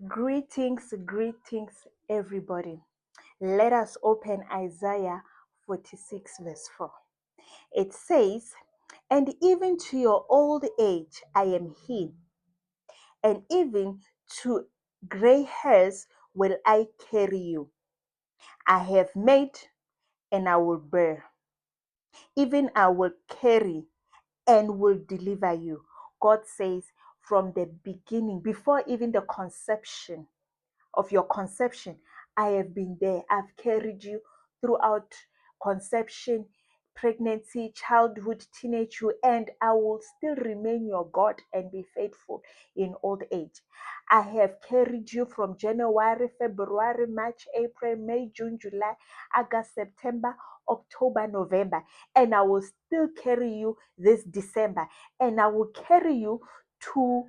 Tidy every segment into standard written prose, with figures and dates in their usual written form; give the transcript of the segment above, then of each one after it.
Greetings, everybody. Let us open Isaiah 46, verse 4. It says, "And even to your old age I am He, and even to gray hairs will I carry you. I have made, and I will bear. Even I will carry and will deliver you." God says, from the beginning, before even the conception of your conception, I have been there. I've carried you throughout conception, pregnancy, childhood, teenagehood, and I will still remain your God and be faithful in old age. I have carried you from January, February, March, April, May, June, July, August, September, October, November, and I will still carry you this December, and I will carry you to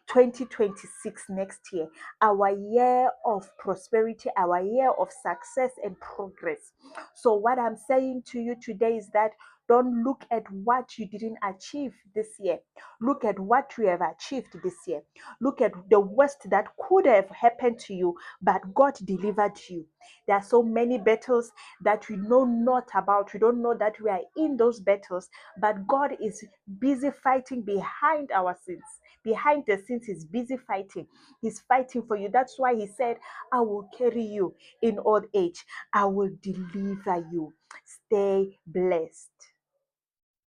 2026, next year, our year of prosperity, our year of success and progress. So, what I'm saying to you today is that don't look at what you didn't achieve this year. Look at what you have achieved this year. Look at the worst that could have happened to you, but God delivered you. There are so many battles that we know not about. We don't know that we are in those battles, but God is busy fighting behind our sins. Behind the scenes, He's busy fighting. He's fighting for you. That's why He said, I will carry you in old age. I will deliver you. Stay blessed.